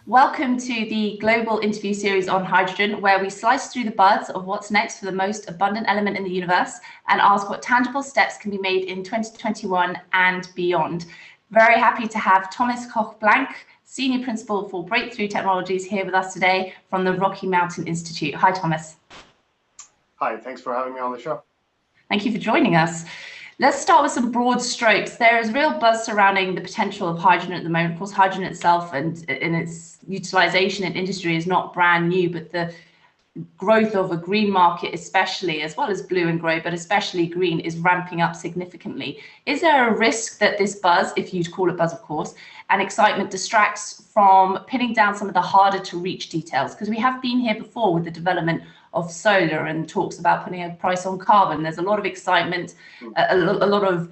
Welcome to the global interview series on hydrogen, where we slice through the buzz of what's next for the most abundant element in the universe and ask what tangible steps can be made in 2021 and beyond. Very happy to have Thomas Koch-Blank, Senior Principal for Breakthrough Technologies, here with us today from the Rocky Mountain Institute. Hi, Thomas. Hi, thanks for having me on the show. Thank you for joining us. Let's start with some broad strokes. There is real buzz surrounding the potential of hydrogen at the moment. Of course, hydrogen itself and in its utilization in industry is not brand new, but the growth of a green market, especially, as well as blue and grey, but especially green, is ramping up significantly. Is there a risk that this buzz, if you'd call it buzz, of course, and excitement distracts from pinning down some of the harder to reach details? Because we have been here before with the development of solar and talks about putting a price on carbon. There's a lot of excitement, a lot of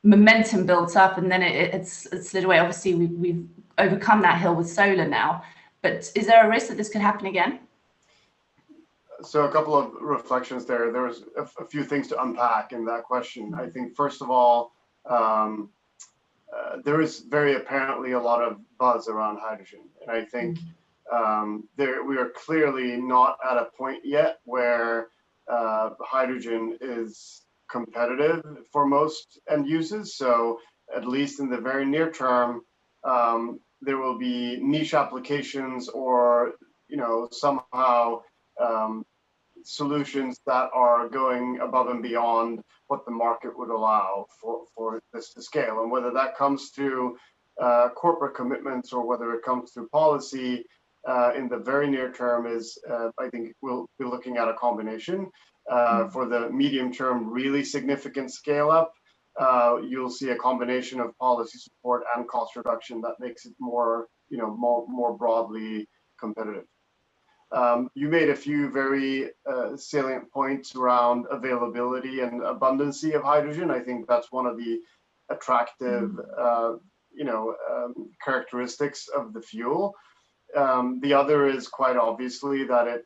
momentum built up, and then it's slid away. Obviously, we've overcome that hill with solar now, but is there a risk that this could happen again? So a couple of reflections there. There was a few things to unpack in that question. I think, first of all, there is very apparently a lot of buzz around hydrogen. And I think we are clearly not at a point yet where hydrogen is competitive for most end users. So at least in the very near term, there will be niche applications or, somehow solutions that are going above and beyond what the market would allow for this to scale. And whether that comes through corporate commitments or whether it comes through policy in the very near term is, I think we'll be looking at a combination. For the medium term, really significant scale up, you'll see a combination of policy support and cost reduction that makes it more broadly competitive. You made a few very salient points around availability and abundancy of hydrogen. I think that's one of the attractive, characteristics of the fuel. The other is quite obviously that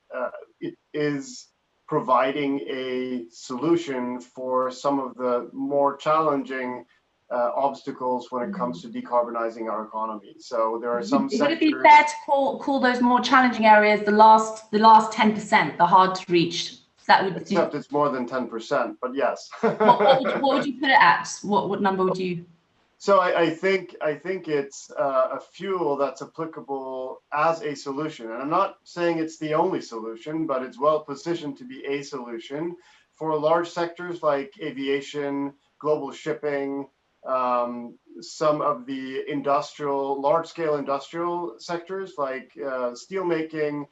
it is providing a solution for some of the more challenging obstacles when it comes to decarbonizing our economy. So there are some sectors. Would it be fair to call those more challenging areas the last 10%, the hard to reach? Except it's more than 10%, but yes. what would you put it at? What number would you? So I think it's a fuel that's applicable as a solution, and I'm not saying it's the only solution, but it's well positioned to be a solution for large sectors like aviation, global shipping, some of the large-scale industrial sectors like steel making,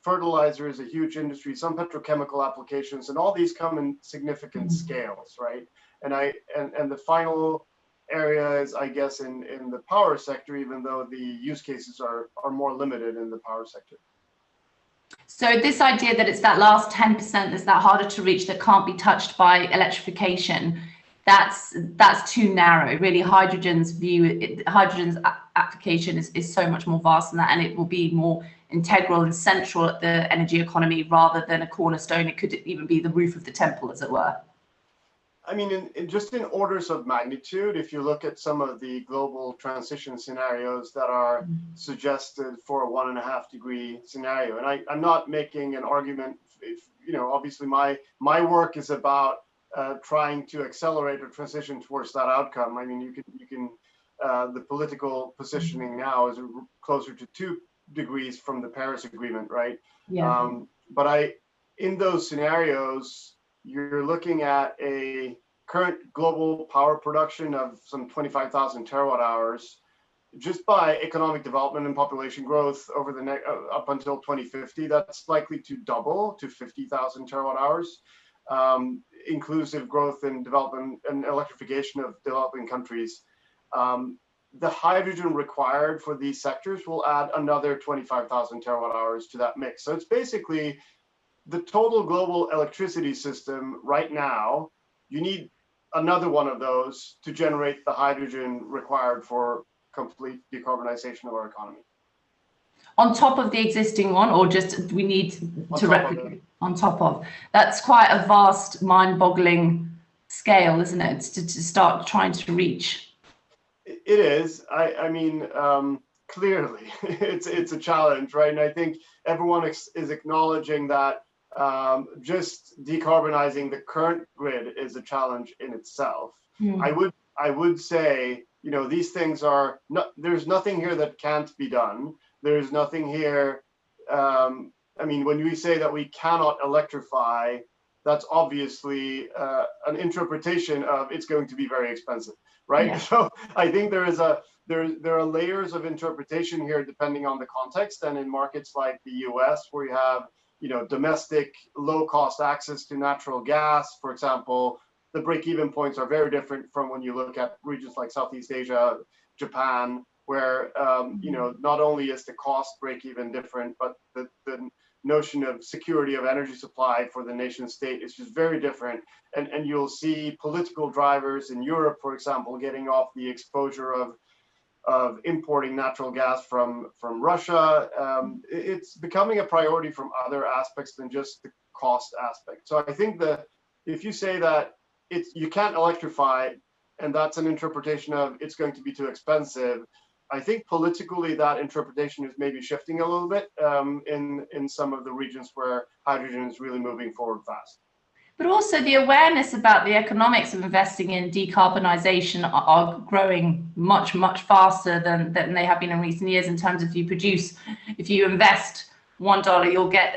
fertilizer is a huge industry, some petrochemical applications, and all these come in significant scales, right? And the final area is, I guess, in the power sector, even though the use cases are more limited in the power sector. So this idea that it's that last 10% that's that harder to reach, that can't be touched by electrification, that's too narrow. Really, hydrogen's application is so much more vast than that, and it will be more integral and central at the energy economy rather than a cornerstone. It could even be the roof of the temple, as it were. I mean, just in orders of magnitude, if you look at some of the global transition scenarios that are suggested for a 1.5 degree scenario, and I'm not making an argument. Obviously my work is about trying to accelerate or transition towards that outcome. I mean, you can the political positioning now is closer to 2 degrees from the Paris Agreement, right? Yeah. But in those scenarios, you're looking at a current global power production of some 25,000 terawatt hours just by economic development and population growth over the up until 2050. That's likely to double to 50,000 terawatt hours, inclusive growth in development and electrification of developing countries. The hydrogen required for these sectors will add another 25,000 terawatt hours to that mix. So it's basically the total global electricity system right now. You need another one of those to generate the hydrogen required for complete decarbonization of our economy. On top of the existing one, or just we need to replicate on top of? That's quite a vast, mind-boggling scale, isn't it, to start trying to reach? It is. I mean, clearly, it's a challenge, right? And I think everyone is acknowledging that just decarbonizing the current grid is a challenge in itself. I would say, these things are not. There's nothing here that can't be done. There's nothing here. I mean, when we say that we cannot electrify, that's obviously an interpretation of it's going to be very expensive, right? Yeah. So I think there are layers of interpretation here depending on the context. And in markets like the US, where you have domestic low cost access to natural gas, for example, the break-even points are very different from when you look at regions like Southeast Asia, Japan, where not only is the cost break-even different, but the notion of security of energy supply for the nation state is just very different. And you'll see political drivers in Europe, for example, getting off the exposure of importing natural gas from Russia. It's becoming a priority from other aspects than just the cost aspect. So I think that if you say that you can't electrify, and that's an interpretation of it's going to be too expensive, I think politically that interpretation is maybe shifting a little bit in some of the regions where hydrogen is really moving forward fast. But also the awareness about the economics of investing in decarbonisation are growing much, much faster than they have been in recent years, in terms of if you invest $1, you'll get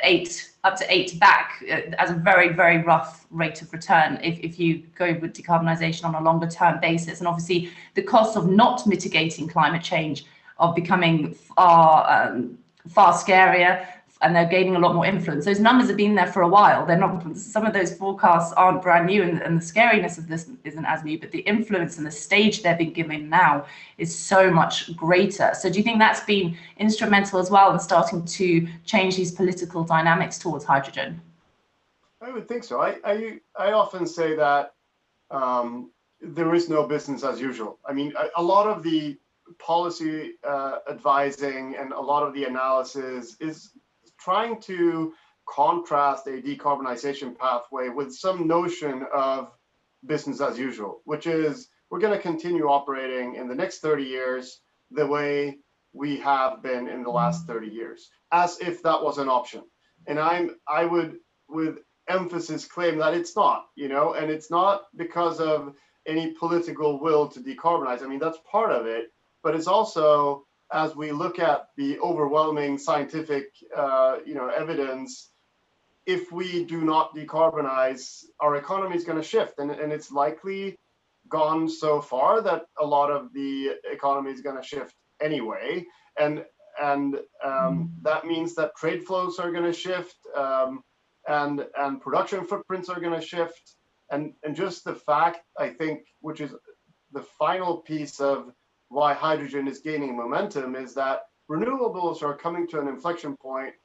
up to eight back as a very, very rough rate of return if you go with decarbonisation on a longer term basis. And obviously the costs of not mitigating climate change are becoming far scarier, and they're gaining a lot more influence. Those numbers have been there for a while. They're not, some of those forecasts aren't brand new, and the scariness of this isn't as new, but the influence and the stage they're being given now is so much greater. So do you think that's been instrumental as well in starting to change these political dynamics towards hydrogen? I would think so. I often say that there is no business as usual. I mean, a lot of the policy advising and a lot of the analysis is trying to contrast a decarbonization pathway with some notion of business as usual, which is we're going to continue operating in the next 30 years the way we have been in the last 30 years, as if that was an option. And I would, with emphasis, claim that it's not, and it's not because of any political will to decarbonize. I mean, that's part of it, but it's also, as we look at the overwhelming scientific, evidence, if we do not decarbonize, our economy is going to shift, and it's likely gone so far that a lot of the economy is going to shift anyway, and that means that trade flows are going to shift, and production footprints are going to shift, and just the fact, I think, which is the final piece of why hydrogen is gaining momentum, is that renewables are coming to an inflection point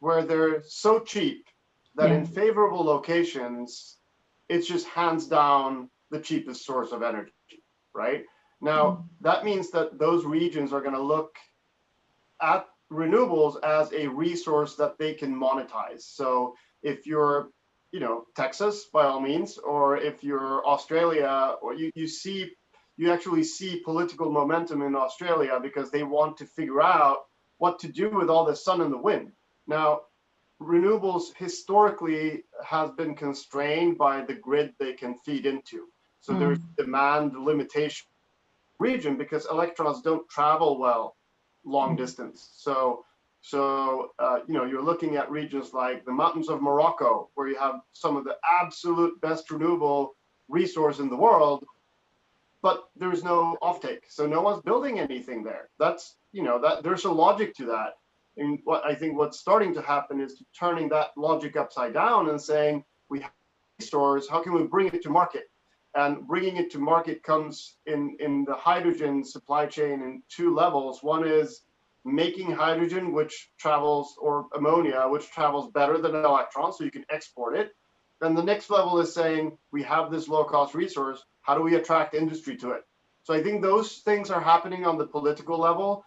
where they're so cheap that in favorable locations, it's just hands down the cheapest source of energy, right? Now, that means that those regions are going to look at renewables as a resource that they can monetize. So if you're, Texas, by all means, or if you're Australia, or you actually see political momentum in Australia because they want to figure out what to do with all the sun and the wind. Now, renewables historically has been constrained by the grid they can feed into. So there's demand limitation region because electrons don't travel well long distance. So you're looking at regions like the mountains of Morocco, where you have some of the absolute best renewable resource in the world, but there's no offtake, so no one's building anything there. That's that there's a logic to that. And what I think what's starting to happen is turning that logic upside down and saying we have a resource, how can we bring it to market? And bringing it to market comes in the hydrogen supply chain in two levels. One is making hydrogen, which travels, or ammonia, which travels better than an electron, so you can export it. Then the next level is saying we have this low-cost resource. How do we attract industry to it? So I think those things are happening on the political level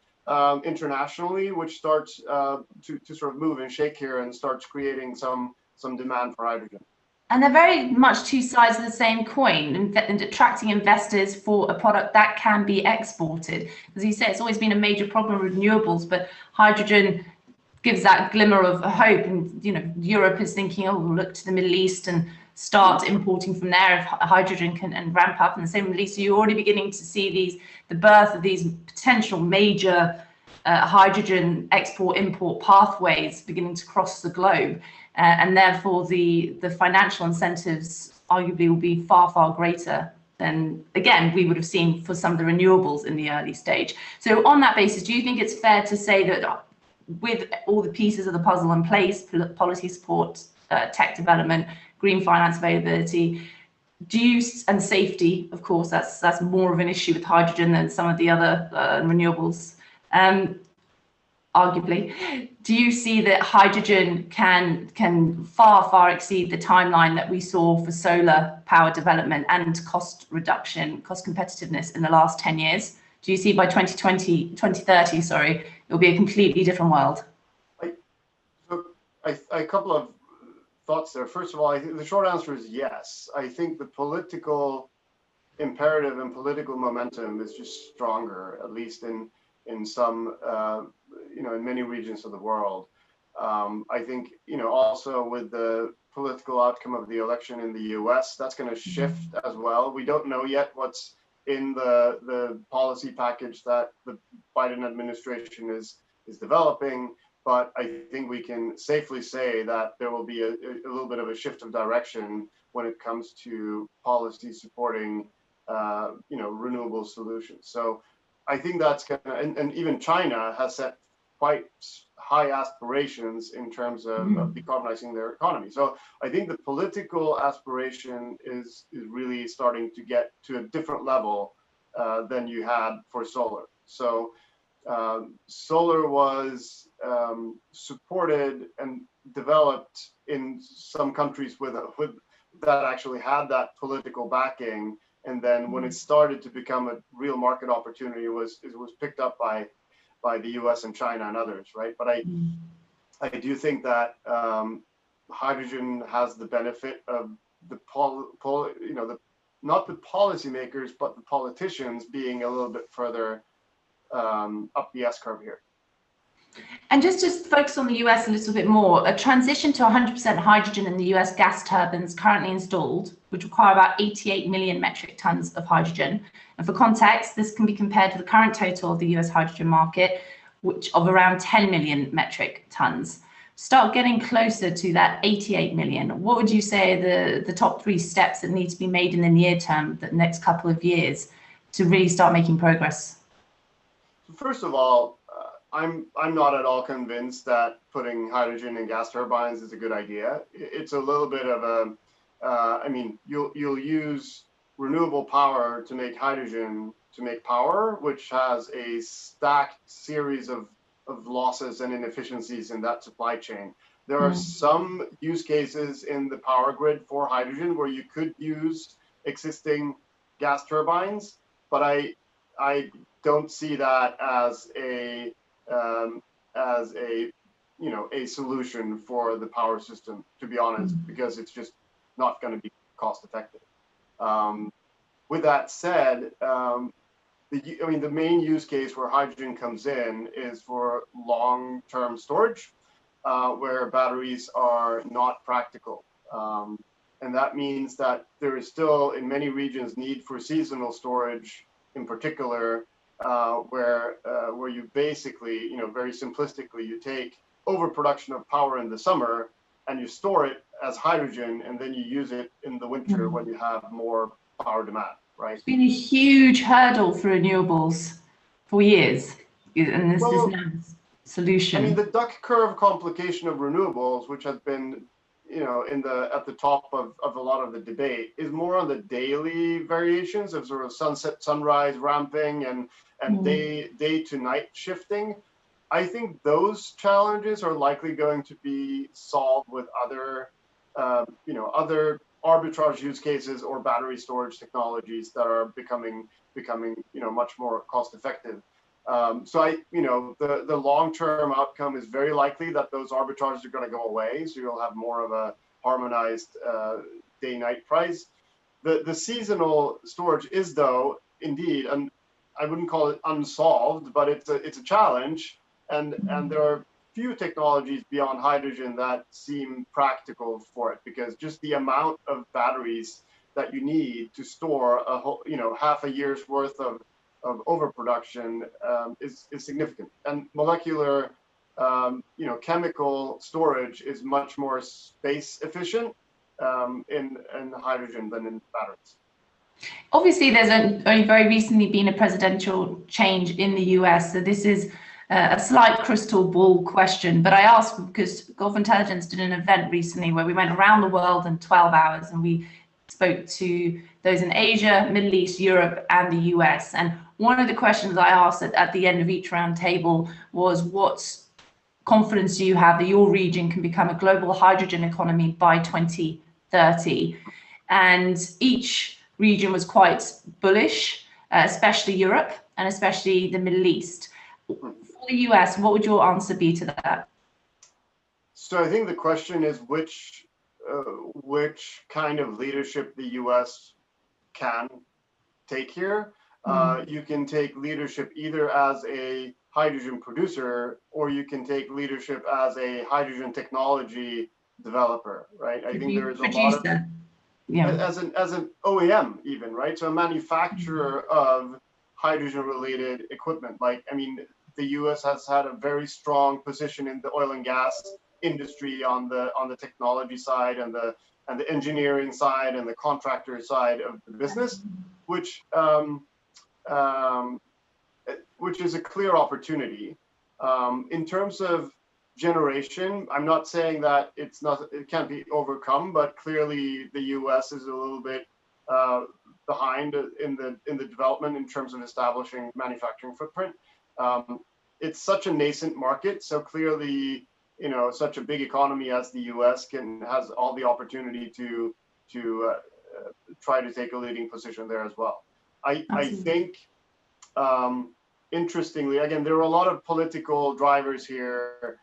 internationally, which starts to sort of move and shake here and starts creating some demand for hydrogen. And they're very much two sides of the same coin, and attracting investors for a product that can be exported. As you say, it's always been a major problem with renewables, but hydrogen gives that glimmer of hope. And Europe is thinking, oh, we'll look to the Middle East and start importing from there if hydrogen can and ramp up. And the same Middle East, so you're already beginning to see the birth of these potential major hydrogen export-import pathways beginning to cross the globe. And therefore the financial incentives arguably will be far, far greater than, again, we would have seen for some of the renewables in the early stage. So on that basis, do you think it's fair to say that with all the pieces of the puzzle in place, policy support, tech development, green finance availability, and safety, of course, that's more of an issue with hydrogen than some of the other renewables, arguably. Do you see that hydrogen can far, far exceed the timeline that we saw for solar power development and cost reduction, cost competitiveness in the last 10 years? Do you see by 2030, it'll be a completely different world? A couple of thoughts there. First of all, I think the short answer is yes. I think the political imperative and political momentum is just stronger, at least in some, in many regions of the world. I think, also with the political outcome of the election in the US, that's going to shift as well. We don't know yet what's in the policy package that the Biden administration is developing, but I think we can safely say that there will be a little bit of a shift of direction when it comes to policy supporting, renewable solutions. So I think that's going to, and even China has set quite high aspirations in terms of decarbonizing their economy. So I think the political aspiration is really starting to get to a different level than you had for solar. So solar was supported and developed in some countries with that actually had that political backing, and then when it started to become a real market opportunity, it was picked up by the U.S. and China and others, right? But I do think that hydrogen has the benefit of not the policymakers, but the politicians being a little bit further up the S-curve here. And just to focus on the US a little bit more, a transition to 100% hydrogen in the US gas turbines currently installed would require about 88 million metric tons of hydrogen. And for context, this can be compared to the current total of the US hydrogen market, which of around 10 million metric tons. Start getting closer to that 88 million. What would you say are the top 3 steps that need to be made in the near term, the next couple of years, to really start making progress? First of all, I'm not at all convinced that putting hydrogen in gas turbines is a good idea. It's a little bit of you'll use renewable power to make hydrogen to make power, which has a stacked series of losses and inefficiencies in that supply chain. There are some use cases in the power grid for hydrogen where you could use existing gas turbines, but I don't see that as a solution for the power system, to be honest, because it's just not going to be cost effective. With that said, the main use case where hydrogen comes in is for long-term storage, where batteries are not practical. And that means that there is still, in many regions, need for seasonal storage, in particular, where you basically, very simplistically, you take overproduction of power in the summer and you store it as hydrogen, and then you use it in the winter when you have more power demand, right? It's been a huge hurdle for renewables for years, and this is now a solution. I mean, the duck curve complication of renewables, which has been, at the top of a lot of the debate, is more on the daily variations of sort of sunset, sunrise ramping and day to night shifting. I think those challenges are likely going to be solved with other arbitrage use cases or battery storage technologies that are becoming much more cost effective. So the long-term outcome is very likely that those arbitrages are going to go away. So you'll have more of harmonized day-night price. The seasonal storage is, though, indeed, and I wouldn't call it unsolved, but it's a challenge, and there are few technologies beyond hydrogen that seem practical for it, because just the amount of batteries that you need to store a whole, half a year's worth of overproduction is significant. And molecular, chemical storage is much more space efficient in hydrogen than in batteries. Obviously, there's only very recently been a presidential change in the US, so this is a slight crystal ball question, but I ask because Gulf Intelligence did an event recently where we went around the world in 12 hours and we spoke to those in Asia, Middle East, Europe, and the US. And one of the questions I asked at the end of each round table was, what confidence do you have that your region can become a global hydrogen economy by 2030? And each region was quite bullish, especially Europe and especially the Middle East. For the US, what would your answer be to that? So I think the question is which kind of leadership the US can take here. You can take leadership either as a hydrogen producer, or you can take leadership as a hydrogen technology developer, right? I think there is a lot of, as an OEM even, right? So a manufacturer of hydrogen-related equipment. Like, I mean, the U.S. has had a very strong position in the oil and gas industry on the technology side and the engineering side and the contractor side of the business, which is a clear opportunity. In terms of generation, I'm not saying that it can't be overcome, but clearly the U.S. is a little bit behind in the development in terms of establishing manufacturing footprint. It's such a nascent market, so clearly, such a big economy as the U.S. has all the opportunity to try to take a leading position there as well. I think, interestingly, again, there are a lot of political drivers here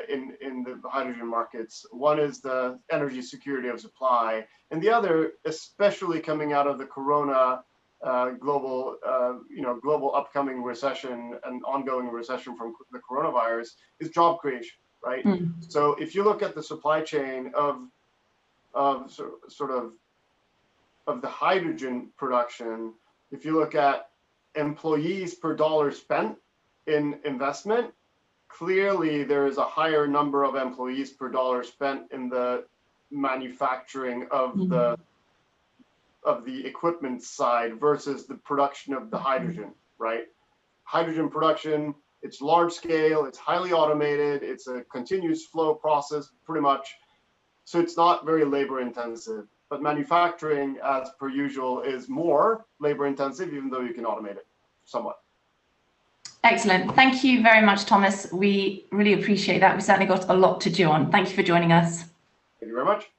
in the hydrogen markets. One is the energy security of supply, and the other, especially coming out of the Corona global upcoming recession and ongoing recession from the coronavirus, is job creation, right? So if you look at the supply chain of the hydrogen production, if you look at employees per dollar spent in investment, clearly there is a higher number of employees per dollar spent in the manufacturing of the equipment side versus the production of the hydrogen, right? Hydrogen production, it's large scale, it's highly automated, it's a continuous flow process pretty much. So it's not very labor intensive, but manufacturing, as per usual, is more labor intensive, even though you can automate it somewhat. Excellent. Thank you very much, Thomas. We really appreciate that. We certainly got a lot to chew on. Thank you for joining us. Thank you very much.